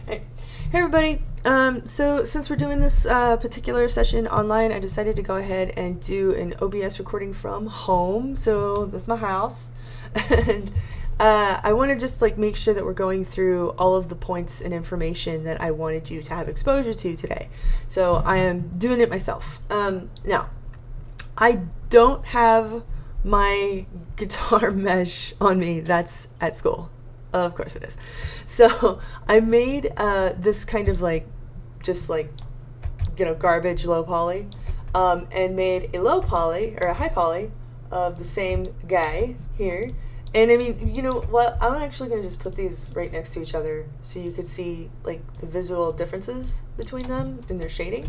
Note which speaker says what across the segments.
Speaker 1: Hey everybody. So since we're doing this particular session online, I decided to go ahead and do an OBS recording from home. So that's my house. And I want to just make sure that we're going through all of the points and information that I wanted you to have exposure to today. So I am doing it myself. Now, I don't have my guitar mesh on me. That's at school. Of course it is. So I made this kind of garbage low poly, and made a low poly or a high poly of the same guy here. And I mean, you know what? I'm actually going to just put these right next to each other so you could see the visual differences between them in their shading.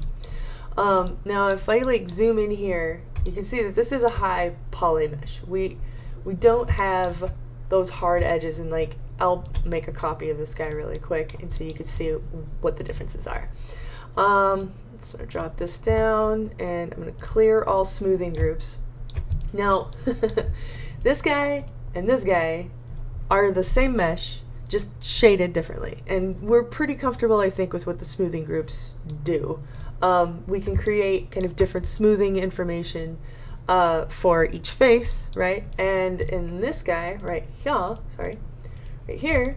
Speaker 1: Now if I zoom in here, you can see that this is a high poly mesh. We don't have those hard edges, and I'll make a copy of this guy really quick and so you can see what the differences are. So drop this down and I'm going to clear all smoothing groups. Now this guy and this guy are the same mesh, just shaded differently, and we're pretty comfortable, I think, with what the smoothing groups do. We can create kind of different smoothing information for each face, right? And in this guy right here,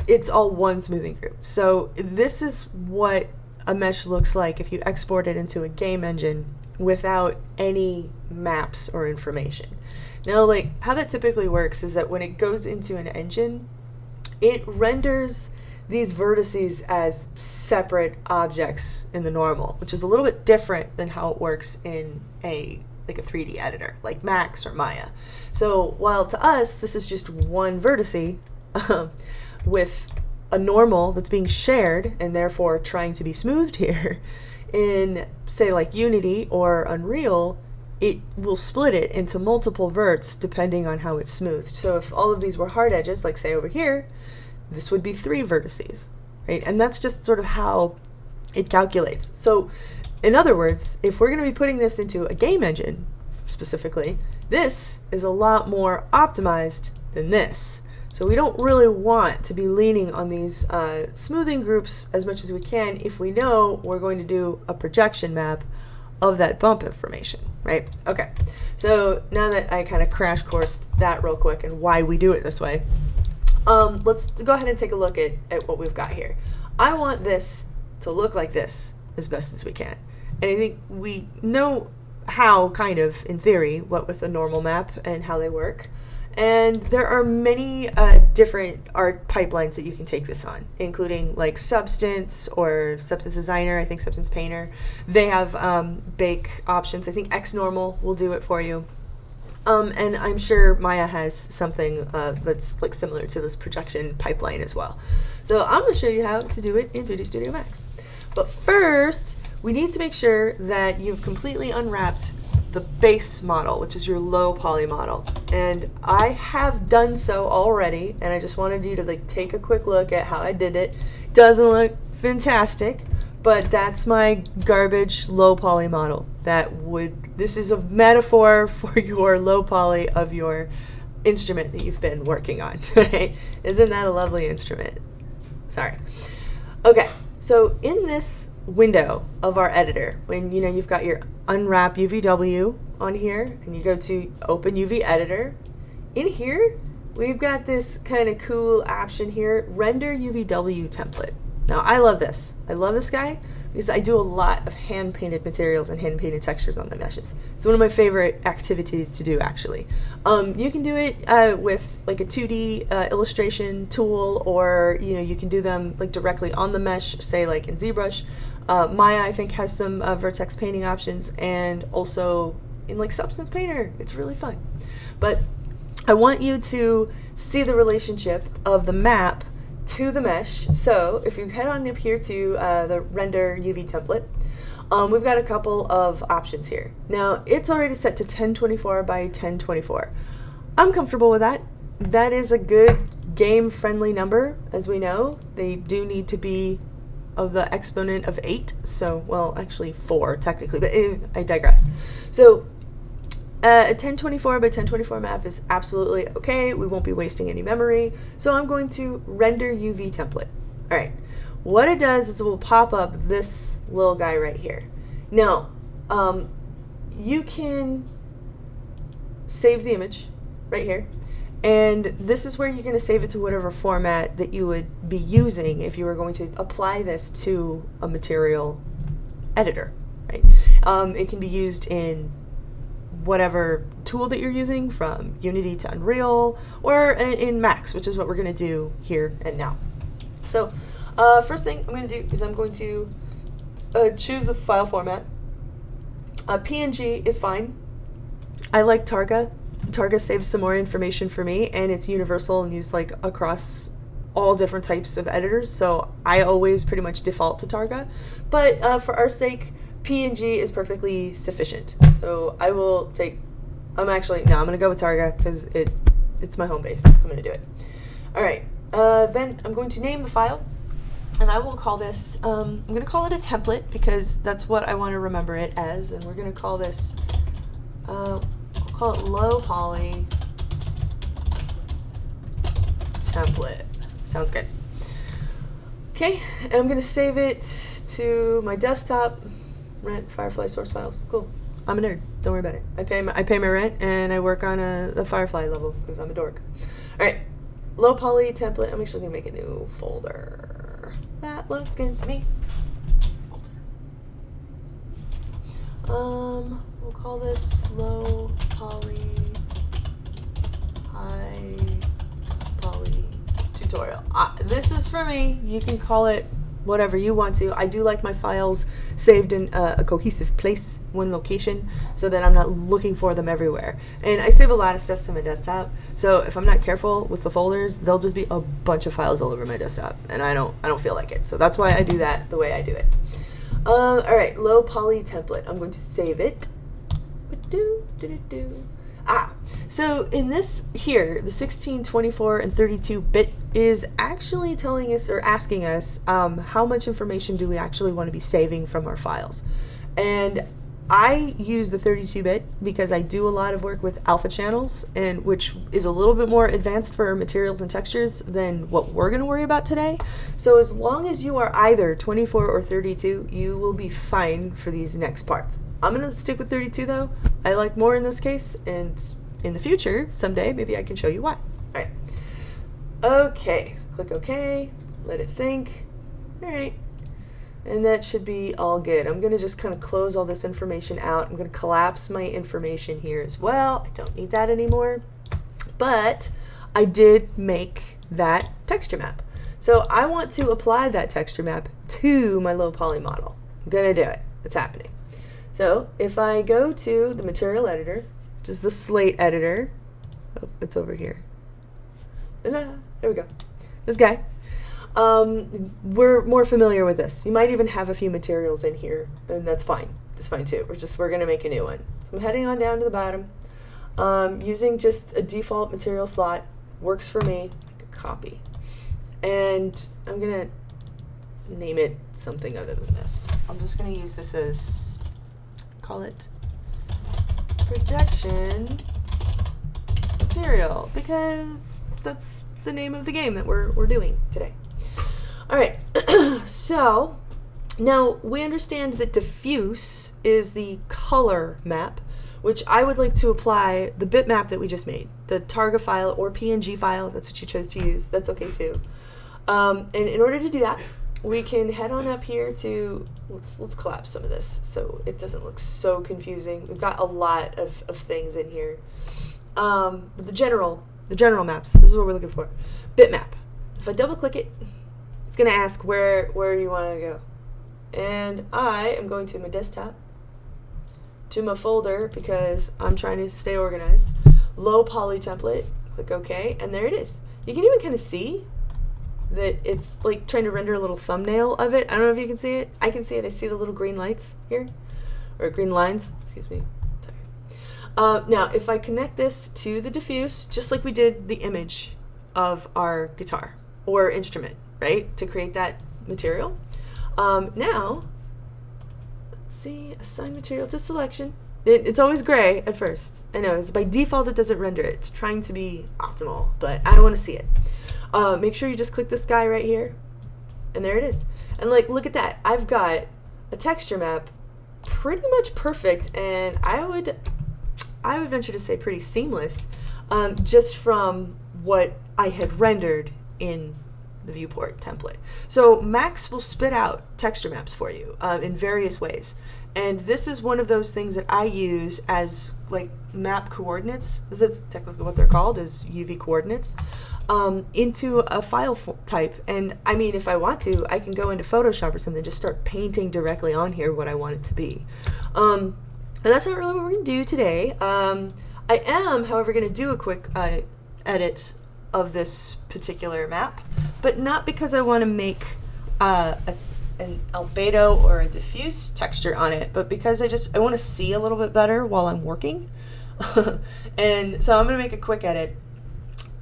Speaker 1: it's all one smoothing group. So this is what a mesh looks like if you export it into a game engine without any maps or information. Now, how that typically works is that when it goes into an engine, it renders these vertices as separate objects in the normal, which is a little bit different than how it works in a 3D editor like Max or Maya. So while to us this is just one vertice with a normal that's being shared and therefore trying to be smoothed here, in say Unity or Unreal, it will split it into multiple verts depending on how it's smoothed. So if all of these were hard edges, like say over here, this would be 3 vertices, right? And that's just sort of how it calculates. So in other words, if we're going to be putting this into a game engine specifically, this is a lot more optimized than this. So we don't really want to be leaning on these smoothing groups as much as we can if we know we're going to do a projection map of that bump information, right? Okay, so now that I kind of crash coursed that real quick and why we do it this way, let's go ahead and take a look at what we've got here. I want this to look like this as best as we can. And I think we know how, kind of, in theory, what with a normal map and how they work. And there are many different art pipelines that you can take this on, including Substance or Substance Designer, I think Substance Painter. They have bake options. I think XNormal will do it for you. And I'm sure Maya has something that's similar to this projection pipeline as well. So I'm going to show you how to do it in 3D Studio Max. But first, we need to make sure that you've completely unwrapped the base model, which is your low poly model. And I have done so already, and I just wanted you to take a quick look at how I did it. Doesn't look fantastic, but that's my garbage low poly model. This is a metaphor for your low poly of your instrument that you've been working on, right? Isn't that a lovely instrument? Sorry. Okay, so in this window of our editor, when you've got your unwrap UVW on here and you go to open UV editor, in here we've got this kind of cool option here, render UVW template. Now I love this. I love this guy because I do a lot of hand painted materials and hand painted textures on my meshes. It's one of my favorite activities to do, actually. You can do it with a 2D illustration tool, or you can do them directly on the mesh, say in ZBrush. Maya, I think, has some vertex painting options, and also in Substance Painter. It's really fun. But I want you to see the relationship of the map to the mesh. So if you head on up here to the render UV template, we've got a couple of options here. Now it's already set to 1024 by 1024. I'm comfortable with that. That is a good game friendly number. As we know, they do need to be of the exponent of 8, so, well, actually 4 technically, but I digress. So a 1024 by 1024 map is absolutely okay. We won't be wasting any memory. So I'm going to render UV template. All right. what it does is it will pop up this little guy right here. Now, you can save the image right here. And this is where you're going to save it to whatever format that you would be using if you were going to apply this to a material editor, right? It can be used in whatever tool that you're using, from Unity to Unreal, or in Max, which is what we're going to do here and now. So first thing I'm going to do is I'm going to choose a file format. PNG is fine. I like Targa. Targa saves some more information for me, and it's universal and used like across all different types of editors, so I always pretty much default to Targa. But for our sake, PNG is perfectly sufficient. So I will take, I'm going to go with Targa because it's my home base. So I'm going to do it. All right, then I'm going to name the file, and I will call this, I'm going to call it a template because that's what I want to remember it as, and we're going to call this, we'll call it low poly template. Sounds good. Okay, and I'm going to save it to my desktop. Rent, Firefly source files. Cool. I'm a nerd. Don't worry about it. I pay my rent, and I work on a Firefly level because I'm a dork. All right, low poly template. I'm actually gonna make a new folder. That looks good to me. We'll call this low poly, high poly tutorial. This is for me. You can call it whatever you want to. I do like my files saved in a cohesive place, one location, so that I'm not looking for them everywhere. And I save a lot of stuff to my desktop, so if I'm not careful with the folders, there'll just be a bunch of files all over my desktop, and I don't feel like it. So that's why I do that the way I do it. All right, low poly template. I'm going to save it. So in this here, the 16, 24, and 32-bit is actually telling us or asking us how much information do we actually want to be saving from our files. And I use the 32-bit because I do a lot of work with alpha channels, and which is a little bit more advanced for materials and textures than what we're going to worry about today. So as long as you are either 24 or 32, you will be fine for these next parts. I'm going to stick with 32 though. I like more in this case, and in the future, someday, maybe I can show you why. All right. Okay, so click OK, let it think. All right. And that should be all good. I'm going to just kind of close all this information out. I'm going to collapse my information here as well. I don't need that anymore. But I did make that texture map. So I want to apply that texture map to my low poly model. I'm going to do it. It's happening. So if I go to the material editor, which is the slate editor, oh, it's over here. There we go. This guy. We're more familiar with this. You might even have a few materials in here, and that's fine. That's fine too. We're going to make a new one. So I'm heading on down to the bottom. Using just a default material slot works for me. Make a copy. And I'm going to name it something other than this. I'm just going to use this as, call it projection material, because that's the name of the game that we're doing today. All right, so now we understand that diffuse is the color map, which I would like to apply the bitmap that we just made, the Targa file or PNG file. That's what you chose to use. That's okay too. And in order to do that, we can head on up here to, let's collapse some of this so it doesn't look so confusing. We've got a lot of things in here. The general maps, this is what we're looking for. Bitmap. If I double click it, it's going to ask where you want to go. And I am going to my desktop, to my folder, because I'm trying to stay organized. Low poly template, click OK, and there it is. You can even kind of see that it's like trying to render a little thumbnail of it. I don't know if you can see it. I can see it. I see the little green lights here, or green lines, excuse me. Sorry. Now, if I connect this to the diffuse, just like we did the image of our guitar or instrument, right, to create that material. Now, let's see, assign material to selection. It's always gray at first. I know, it's by default it doesn't render it. It's trying to be optimal, but I don't want to see it. Make sure you just click this guy right here, and there it is. And like, look at that. I've got a texture map pretty much perfect, and I would venture to say pretty seamless, just from what I had rendered in the viewport template. So Max will spit out texture maps for you in various ways. And this is one of those things that I use as like map coordinates. This is technically what they're called, is UV coordinates, into a file type. And I mean, if I want to, I can go into Photoshop or something, just start painting directly on here what I want it to be. But that's not really what we're going to do today. I am, however, going to do a quick edit of this particular map, but not because I want to make an albedo or a diffuse texture on it, but because I want to see a little bit better while I'm working. And so I'm going to make a quick edit.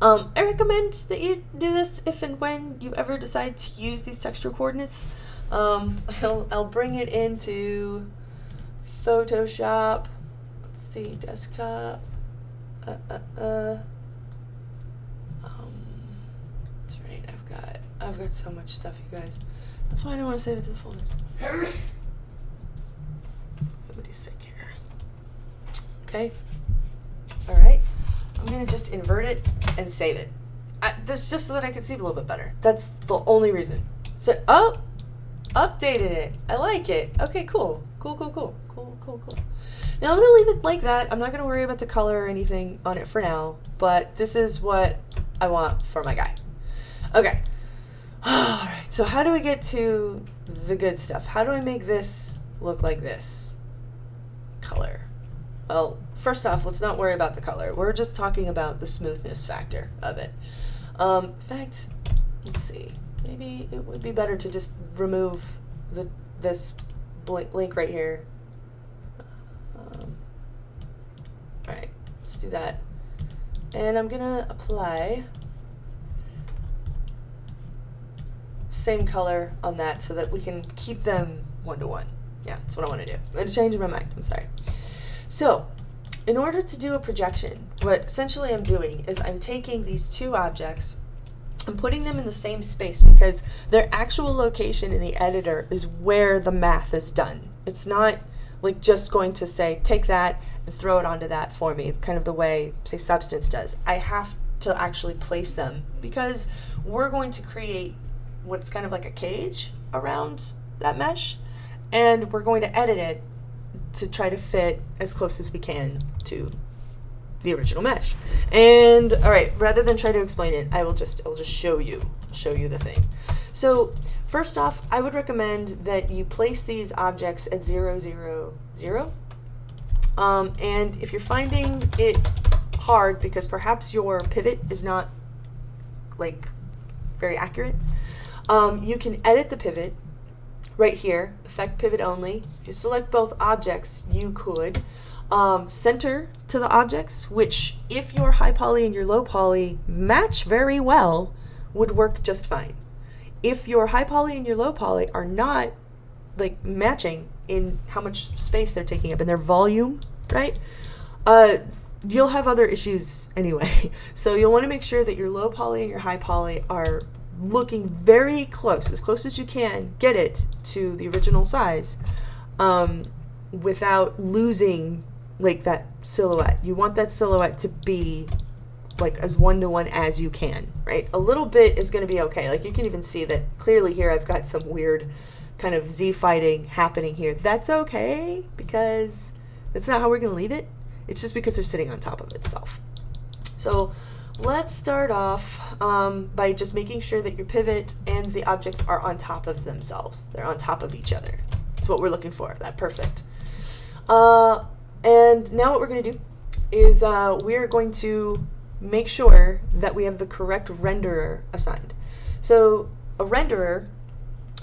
Speaker 1: I recommend that you do this if and when you ever decide to use these texture coordinates. I'll bring it into Photoshop. Let's see, desktop. That's right. I've got so much stuff, you guys. That's why I don't want to save it to the folder. Somebody's sick here. Okay. All right. I'm gonna just invert it and save it. That's just so that I can see it a little bit better. That's the only reason. So, updated it. I like it. Okay, cool. Cool. Now I'm gonna leave it like that. I'm not gonna worry about the color or anything on it for now, but this is what I want for my guy. Okay. All right, so how do we get to the good stuff? How do I make this look like this? Color. Well, first off, let's not worry about the color. We're just talking about the smoothness factor of it. In fact, let's see. Maybe it would be better to just remove this link right here. All right, let's do that. And I'm gonna apply same color on that so that we can keep them 1-to-1. Yeah, that's what I want to do. I'm going to change my mind. I'm sorry. So, in order to do a projection, what essentially I'm doing is I'm taking these two objects and putting them in the same space because their actual location in the editor is where the math is done. It's not like just going to say, take that and throw it onto that for me, kind of the way, say, Substance does. I have to actually place them because we're going to create what's kind of like a cage around that mesh, and we're going to edit it to try to fit as close as we can to the original mesh. And all right, rather than try to explain it, I'll just show you the thing. So first off, I would recommend that you place these objects at 0, 0, 0. And if you're finding it hard because perhaps your pivot is not like very accurate, you can edit the pivot right here, effect pivot only. If you select both objects, you could center to the objects, which if your high poly and your low poly match very well, would work just fine. If your high poly and your low poly are not like matching in how much space they're taking up in their volume, right? You'll have other issues anyway. So you'll want to make sure that your low poly and your high poly are looking very close as you can get it to the original size, without losing like that silhouette. You want that silhouette to be like as 1-to-1 as you can, right? A little bit is going to be okay. Like you can even see that clearly here I've got some weird kind of Z fighting happening here. That's okay because that's not how we're going to leave it. It's just because they're sitting on top of itself. So let's start off by just making sure that your pivot and the objects are on top of themselves. They're on top of each other. That's what we're looking for. That's perfect. And now what we're going to do is we're going to make sure that we have the correct renderer assigned. So a renderer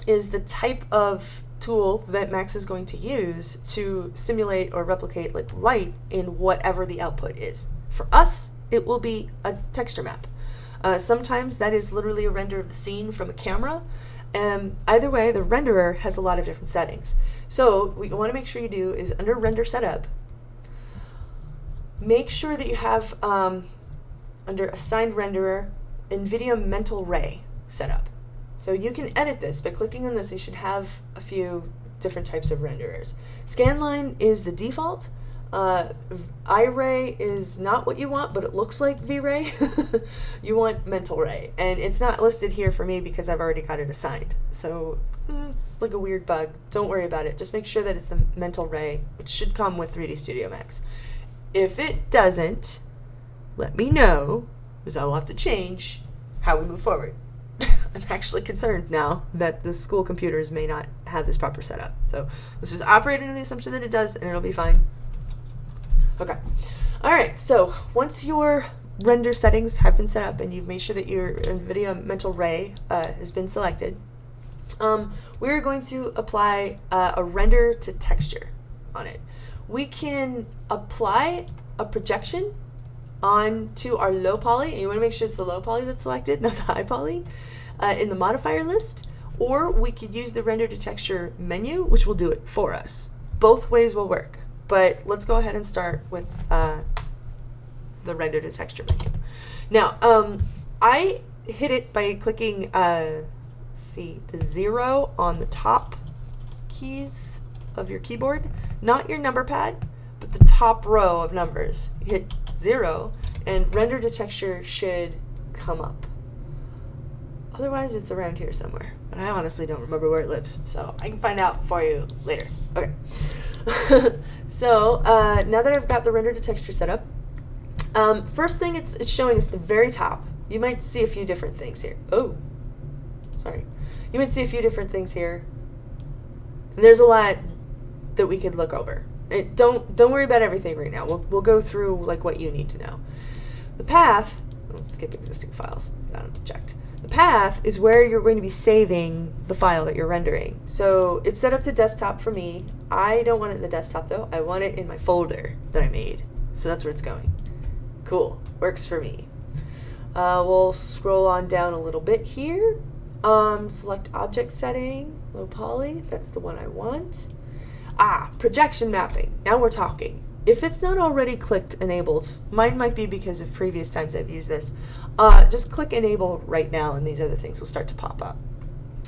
Speaker 1: is the type of tool that Max is going to use to simulate or replicate like light in whatever the output is. For us, it will be a texture map. Sometimes that is literally a render of the scene from a camera. Either way, the renderer has a lot of different settings. So what you want to make sure you do is under render setup, make sure that you have under assigned renderer, NVIDIA Mental Ray setup. So you can edit this. By clicking on this, you should have a few different types of renderers. Scanline is the default. iRay is not what you want, but it looks like V-Ray. You want Mental Ray, and it's not listed here for me because I've already got it assigned. So it's like a weird bug. Don't worry about it. Just make sure that it's the Mental Ray, which should come with 3D Studio Max. If it doesn't, let me know, because I will have to change how we move forward. I'm actually concerned now that the school computers may not have this proper setup. So let's just operate under the assumption that it does, and it'll be fine. Okay. All right. So once your render settings have been set up and you've made sure that your NVIDIA Mental Ray has been selected, we're going to apply a render to texture on it. We can apply a projection onto our low poly, and you want to make sure it's the low poly that's selected, not the high poly, in the modifier list, or we could use the render to texture menu, which will do it for us. Both ways will work, but let's go ahead and start with the render to texture menu. Now, I hit it by clicking, the 0 on the top keys of your keyboard, not your number pad, but the top row of numbers. You hit 0, and render to texture should come up. Otherwise, it's around here somewhere, but I honestly don't remember where it lives, so I can find out for you later. Okay. So now that I've got the render to texture set up, first thing it's showing us the very top. You might see a few different things here. Oh, sorry. You might see a few different things here, and there's a lot that we could look over. Don't worry about everything right now. We'll go through like what you need to know. The path. Let's skip existing files. That I'm checked. The path is where you're going to be saving the file that you're rendering. So it's set up to desktop for me. I don't want it in the desktop though. I want it in my folder that I made. So that's where it's going. Cool. Works for me. We'll scroll on down a little bit here. Select object setting, low poly. That's the one I want. Projection mapping. Now we're talking. If it's not already clicked enabled, mine might be because of previous times I've used this, just click enable right now and these other things will start to pop up.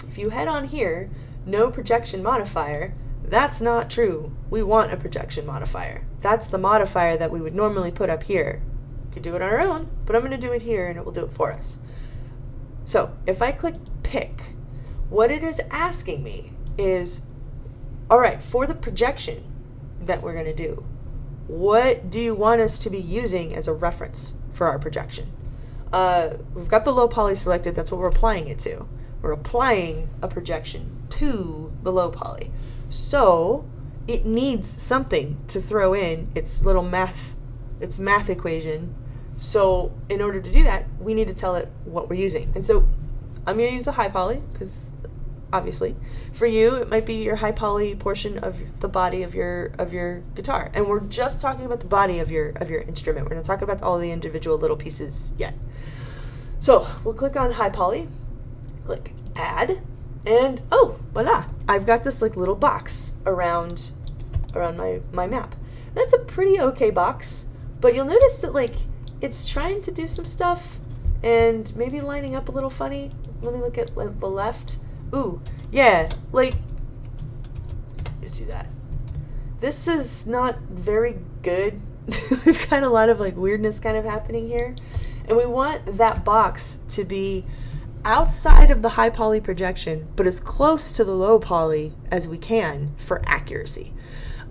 Speaker 1: If you head on here, no projection modifier, that's not true. We want a projection modifier. That's the modifier that we would normally put up here. We could do it on our own, but I'm going to do it here and it will do it for us. So if I click pick, what it is asking me is, all right, for the projection that we're going to do, what do you want us to be using as a reference for our projection? We've got the low poly selected. That's what we're applying it to. We're applying a projection to the low poly. So it needs something to throw in its little math equation. So in order to do that, we need to tell it what we're using. And so I'm going to use the high poly because obviously for you it might be your high poly portion of the body of your guitar, and we're just talking about the body of your instrument. We're not talking about all the individual little pieces yet. So we'll click on high poly, click add, and oh voila, I've got this like little box around my map. That's a pretty okay box, but you'll notice that like it's trying to do some stuff and maybe lining up a little funny. Let me look at the left. Ooh, yeah, like, let's do that. This is not very good. We've got a lot of like weirdness kind of happening here. And we want that box to be outside of the high poly projection, but as close to the low poly as we can for accuracy.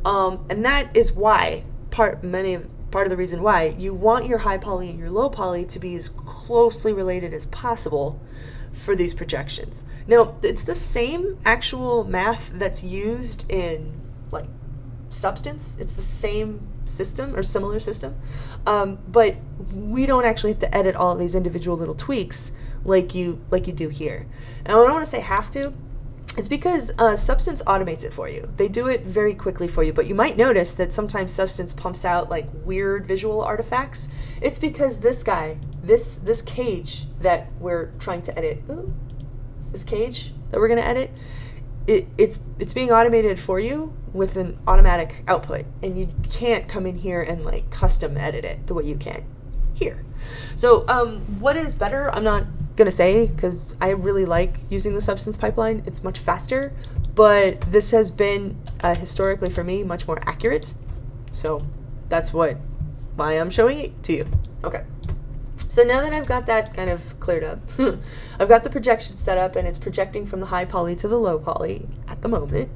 Speaker 1: And that is why, part of the reason why you want your high poly and your low poly to be as closely related as possible for these projections. Now, it's the same actual math that's used in like Substance. It's the same system or similar system, but we don't actually have to edit all of these individual little tweaks like you do here. And I don't want to say have to. It's because Substance automates it for you. They do it very quickly for you, but you might notice that sometimes Substance pumps out like weird visual artifacts. It's because this guy, this cage that we're trying to edit, this cage that we're going to edit, it's being automated for you with an automatic output, and you can't come in here and like custom edit it the way you can here. So what is better? I'm not going to say, because I really like using the Substance pipeline. It's much faster, but this has been historically for me much more accurate. So that's why I'm showing it to you. Okay. So now that I've got that kind of cleared up, I've got the projection set up, and it's projecting from the high poly to the low poly at the moment.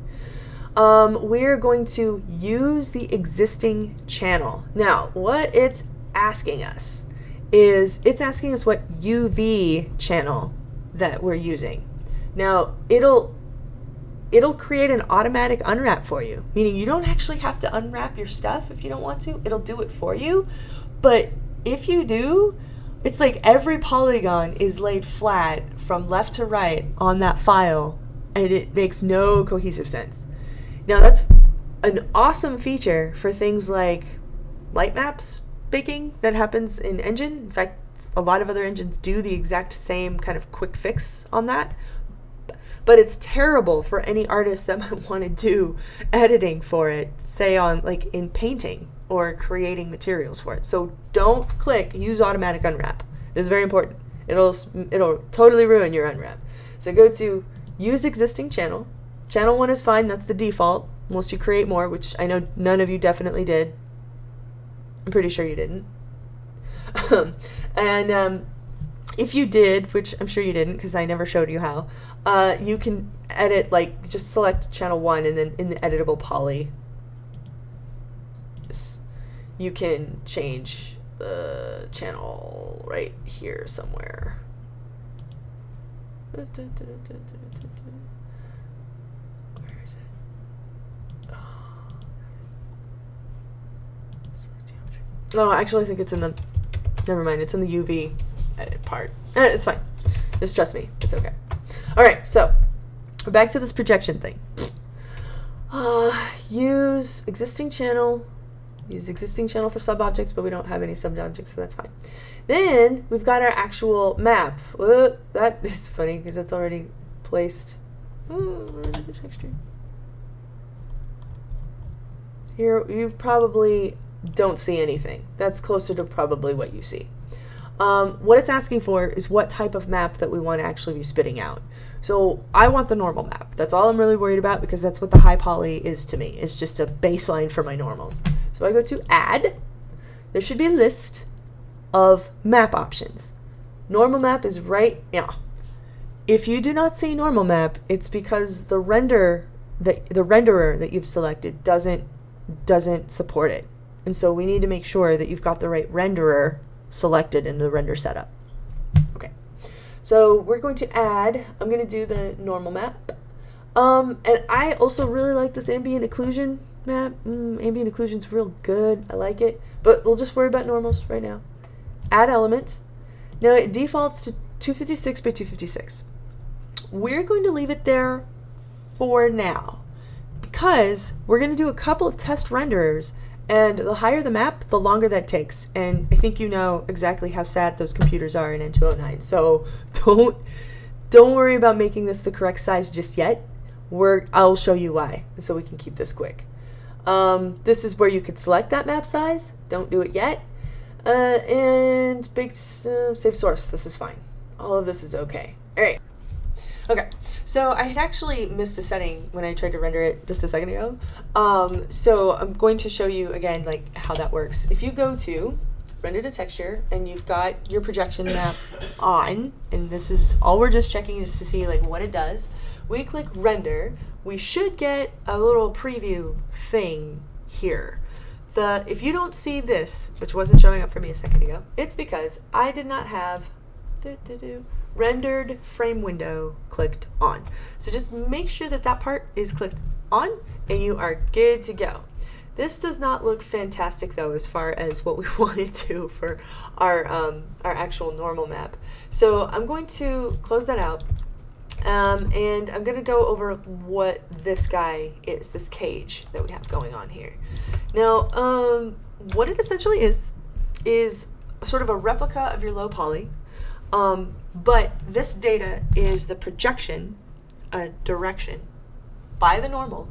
Speaker 1: We're going to use the existing channel. Now, what it's asking us is it's asking us what UV channel that we're using. Now, it'll create an automatic unwrap for you, meaning you don't actually have to unwrap your stuff if you don't want to. It'll do it for you. But if you do, it's like every polygon is laid flat from left to right on that file, and it makes no cohesive sense. Now, that's an awesome feature for things like light maps baking that happens in Engine. In fact, a lot of other engines do the exact same kind of quick fix on that. But it's terrible for any artist that might want to do editing for it, say on like in painting or creating materials for it. So don't click use automatic unwrap. It's very important. It'll totally ruin your unwrap. So go to use existing channel. Channel 1 is fine. That's the default, unless you create more, which I know none of you definitely did. I'm pretty sure you didn't. And if you did, which I'm sure you didn't because I never showed you how, you can edit, like, just select channel 1, and then in the editable poly, you can change the channel right here somewhere. Where is it? No, I actually think it's in the, never mind, it's in the UV edit part. It's fine. Just trust me. It's okay. All right, so we're back to this projection thing. Use existing channel. Use existing channel for sub-objects, but we don't have any sub-objects, so that's fine. Then we've got our actual map. That is funny because it's already placed. Where's the texture? Here, you probably don't see anything. That's closer to probably what you see. What it's asking for is what type of map that we want to actually be spitting out. So I want the normal map. That's all I'm really worried about because that's what the high poly is to me. It's just a baseline for my normals. So I go to add. There should be a list of map options. Normal map is right now. If you do not see normal map, it's because the renderer that you've selected doesn't support it. And so we need to make sure that you've got the right renderer selected in the render setup. Okay, so we're going to add, I'm going to do the normal map. And I also really like this ambient occlusion map. Ambient occlusion's real good. I like it. But we'll just worry about normals right now. Add element. Now it defaults to 256 by 256. We're going to leave it there for now because we're going to do a couple of test renderers. And the higher the map, the longer that takes. And I think you know exactly how sad those computers are in N209. So don't worry about making this the correct size just yet. I'll show you why, so we can keep this quick. This is where you could select that map size. Don't do it yet. And save source. This is fine. All of this is okay. All right. Okay, so I had actually missed a setting when I tried to render it just a second ago. So I'm going to show you again like how that works. If you go to render to texture and you've got your projection map on, and this is all we're just checking just to see like what it does. We click render. We should get a little preview thing here. If you don't see this, which wasn't showing up for me a second ago, it's because I did not have rendered frame window clicked on. So just make sure that that part is clicked on and you are good to go. This does not look fantastic though as far as what we wanted to for our actual normal map. So I'm going to close that out and I'm going to go over what this guy is, this cage that we have going on here. Now what it essentially is sort of a replica of your low poly. But this data is the projection, direction by the normal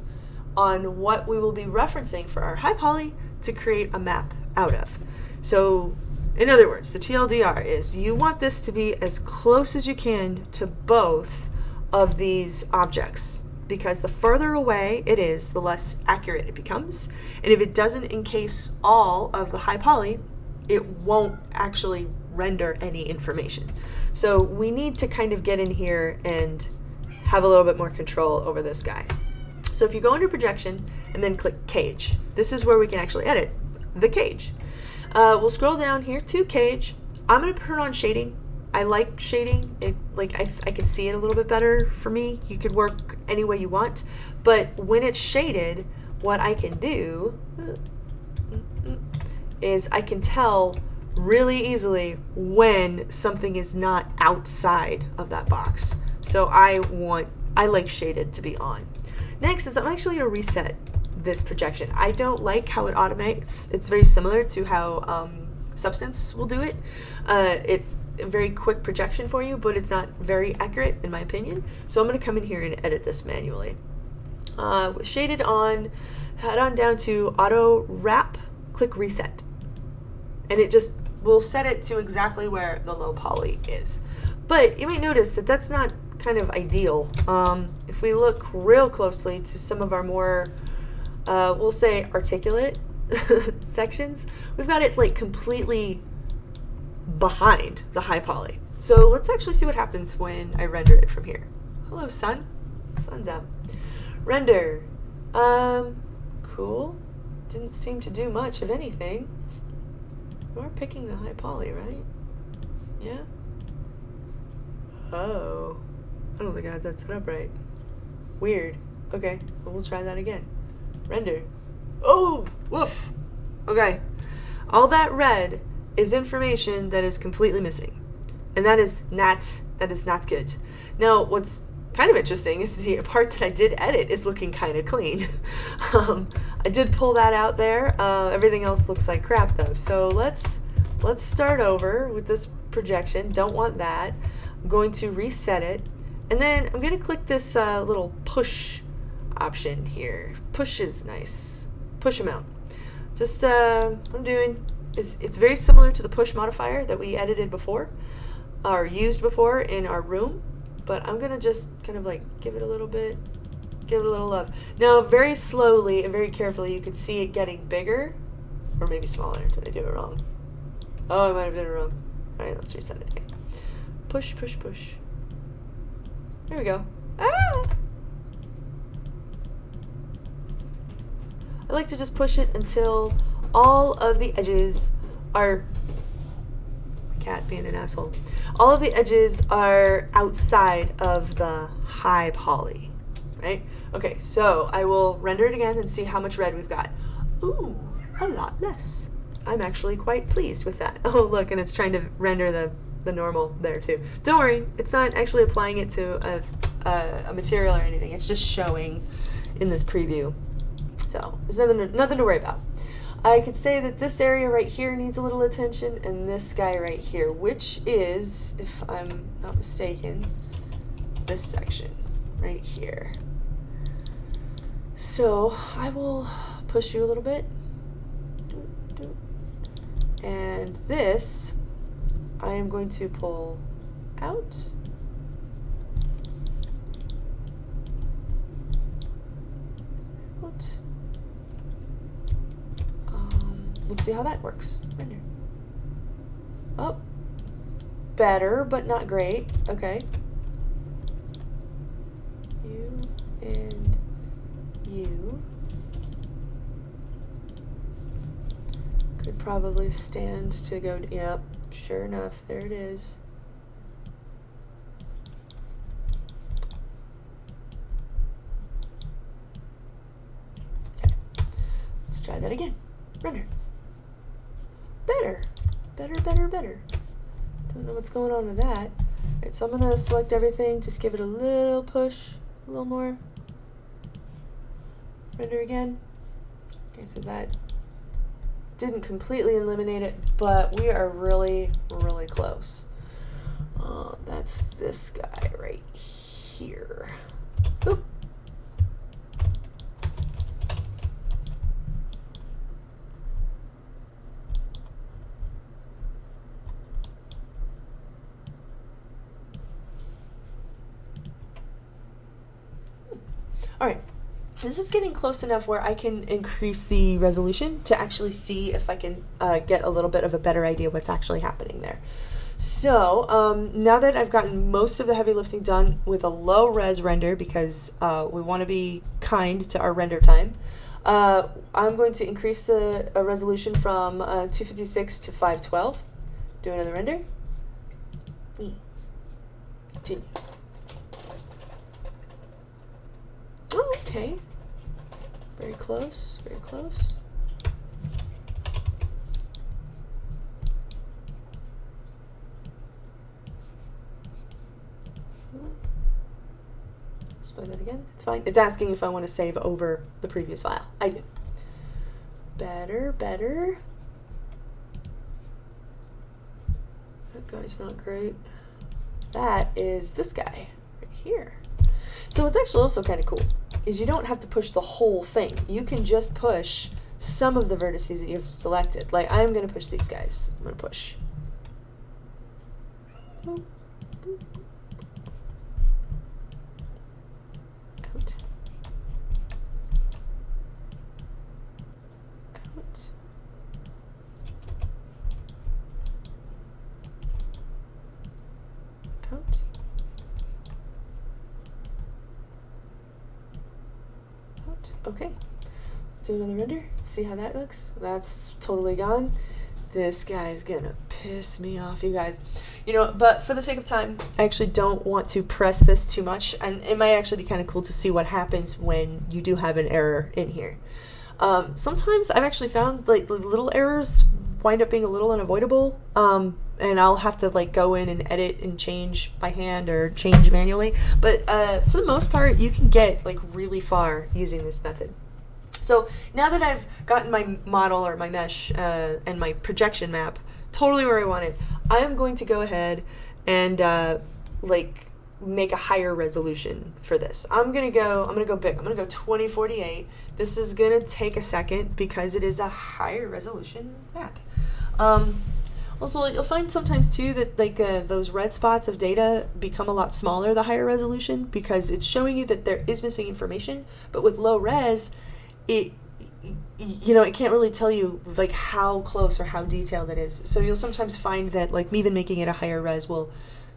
Speaker 1: on what we will be referencing for our high poly to create a map out of. So In other words, the TLDR is you want this to be as close as you can to both of these objects, because the further away it is, the less accurate it becomes. And if it doesn't encase all of the high poly, it won't actually render any information. So we need to kind of get in here and have a little bit more control over this guy. So if you go into projection and then click cage, this is where we can actually edit the cage. We'll scroll down here to cage. I'm going to turn on shading. I like shading. I can see it a little bit better for me. You could work any way you want, but when it's shaded, what I can do is I can tell really easily when something is not outside of that box. So I like shaded to be on. Next is I'm actually going to reset this projection. I don't like how it automates. It's very similar to how Substance will do it. It's a very quick projection for you, but it's not very accurate in my opinion. So I'm going to come in here and edit this manually. Shaded on, head on down to auto wrap, click reset. And it just will set it to exactly where the low poly is. But you might notice that that's not kind of ideal. If we look real closely to some of our more, we'll say articulate sections, we've got it like completely behind the high poly. So let's actually see what happens when I render it from here. Hello, sun. Sun's out. Render. Cool. Didn't seem to do much of anything. You are picking the high poly, right? Yeah? Oh. I don't think I had that set up right. Weird. Okay, well, we'll try that again. Render. Oh! Woof! Okay. All that red is information that is completely missing. And that is not good. Now, what's kind of interesting is the part that I did edit is looking kind of clean. I did pull that out there. Everything else looks like crap though. So let's start over with this projection. Don't want that. I'm going to reset it. And then I'm going to click this little push option here. Push is nice. Push amount. Just what I'm doing is it's very similar to the push modifier that we edited before or used before in our room. But I'm going to just kind of like give it a little bit, give it a little love. Now, very slowly and very carefully, you can see it getting bigger or maybe smaller. Did I do it wrong? Oh, I might have done it wrong. All right, let's reset it again. Push, push, push. There we go. Ah! I like to just push it until all of the edges are, my cat being an asshole, all of the edges are outside of the high poly, right? Okay, so I will render it again and see how much red we've got. Ooh, a lot less. I'm actually quite pleased with that. Oh, look, and it's trying to render the normal there too. Don't worry, it's not actually applying it to a material or anything. It's just showing in this preview. So there's nothing to worry about. I could say that this area right here needs a little attention, and this guy right here, which is, if I'm not mistaken, this section right here. So I will push you a little bit. And this, I am going to pull out. Out. Let's see how that works. Render. Oh, better, but not great. Okay. You and you could probably stand to go. Yep, sure enough, there it is. Okay, let's try that again. Render. Better. Better, better, better. Don't know what's going on with that. Alright, so I'm going to select everything, just give it a little push, a little more. Render again. Okay, so that didn't completely eliminate it, but we are really, really close. That's this guy right here. Oop. Alright, this is getting close enough where I can increase the resolution to actually see if I can get a little bit of a better idea what's actually happening there. So now that I've gotten most of the heavy lifting done with a low res render, because we want to be kind to our render time, I'm going to increase the resolution from 256 to 512. Do another render. Continue. Oh, okay. Very close, very close. Let's play that again. It's fine. It's asking if I want to save over the previous file. I do. Better, better. That guy's not great. That is this guy right here. So what's actually also kind of cool is you don't have to push the whole thing. You can just push some of the vertices that you've selected. Like, I'm going to push these guys. I'm going to push. Boop, boop. Out. Out. Out. Okay, let's do another render, see how that looks. That's totally gone. This guy's gonna piss me off, you guys. You know, but for the sake of time, I actually don't want to press this too much, and it might actually be kind of cool to see what happens when you do have an error in here. Sometimes I've actually found like little errors wind up being a little unavoidable, and I'll have to like go in and edit and change by hand or change manually. But for the most part, you can get like really far using this method. So now that I've gotten my model or my mesh and my projection map totally where I want it, I am going to go ahead and like make a higher resolution for this. I'm gonna go big. I'm gonna go 2048. This is gonna take a second because it is a higher resolution map. Also, like, you'll find sometimes too that like those red spots of data become a lot smaller the higher resolution, because it's showing you that there is missing information. But with low res, it can't really tell you like how close or how detailed it is. So you'll sometimes find that like even making it a higher res will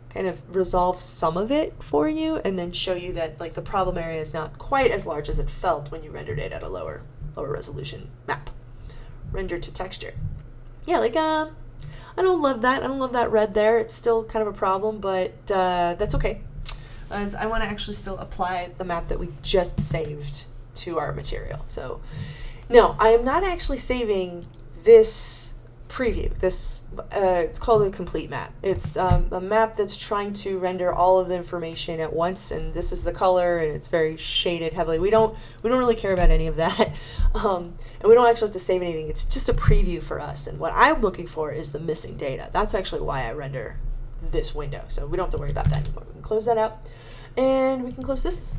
Speaker 1: kind of resolve some of it for you, and then show you that like the problem area is not quite as large as it felt when you rendered it at a lower resolution map. Render to texture. Yeah, like I don't love that. I don't love that red there. It's still kind of a problem, but that's okay, as I want to actually still apply the map that we just saved to our material. So no, I am not actually saving this preview. This it's called a complete map. It's a map that's trying to render all of the information at once, and this is the color, and it's very shaded heavily. We don't really care about any of that, and we don't actually have to save anything. It's just a preview for us, and what I'm looking for is the missing data. That's actually why I render this window, so we don't have to worry about that anymore. We can close that out, and we can close this,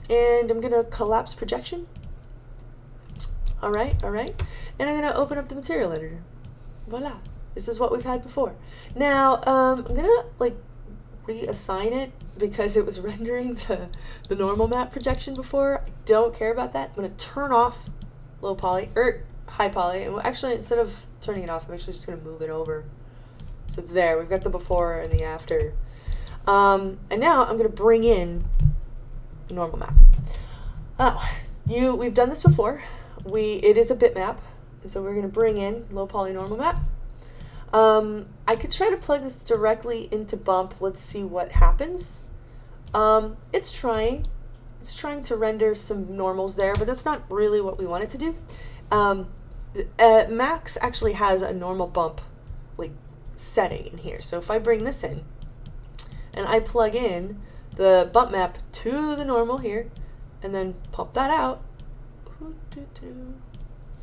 Speaker 1: and I'm gonna collapse projection. All right, and I'm gonna open up the material editor. Voila, this is what we've had before. Now, I'm gonna like reassign it because it was rendering the normal map projection before. I don't care about that. I'm gonna turn off low poly, or high poly, and actually instead of turning it off, I'm actually just gonna move it over. So it's there, we've got the before and the after. And now I'm gonna bring in the normal map. We've done this before. It is a bitmap. So we're going to bring in low poly normal map. I could try to plug this directly into Bump. Let's see what happens. It's trying to render some normals there, but that's not really what we want it to do. Max actually has a normal bump like setting in here. So if I bring this in and I plug in the bump map to the normal here and then pump that out,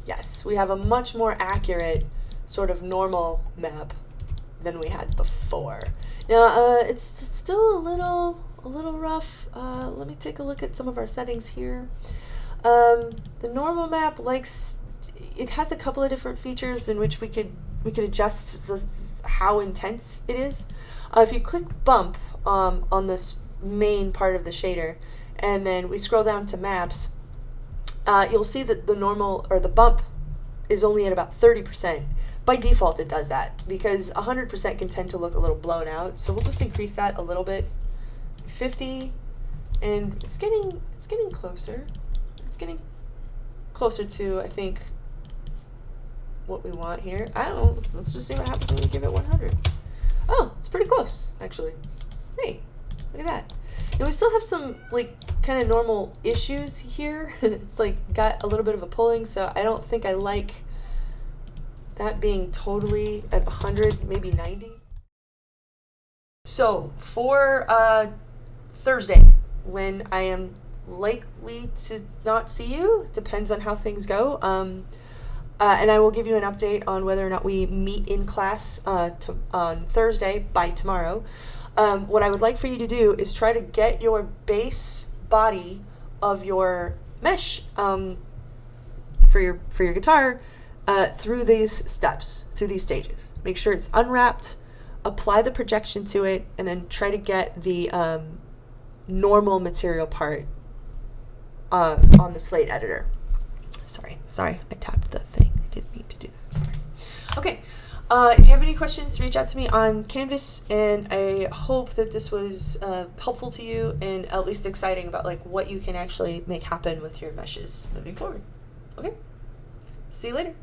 Speaker 1: yes, we have a much more accurate sort of normal map than we had before. Now, it's still a little rough. Let me take a look at some of our settings here. The normal map it has a couple of different features in which we could adjust how intense it is. If you click bump on this main part of the shader, and then we scroll down to maps, you'll see that the normal, or the bump, is only at about 30%. By default it does that, because 100% can tend to look a little blown out, so we'll just increase that a little bit. 50, and it's getting closer. It's getting closer to, I think, what we want here. I don't know, let's just see what happens when we give it 100. Oh, it's pretty close, actually. Hey, look at that. And we still have some, like, kind of normal issues here. It's, like, got a little bit of a pulling, so I don't think I like that being totally at 100, maybe 90. So, for Thursday, when I am likely to not see you, depends on how things go, and I will give you an update on whether or not we meet in class on Thursday by tomorrow. What I would like for you to do is try to get your base body of your mesh for your guitar through these steps, through these stages. Make sure it's unwrapped, apply the projection to it, and then try to get the normal material part on the Slate editor. Sorry, I tapped the thing. I didn't mean to do that. Sorry. Okay. If you have any questions, reach out to me on Canvas, and I hope that this was helpful to you and at least exciting about like what you can actually make happen with your meshes moving forward. Okay. See you later.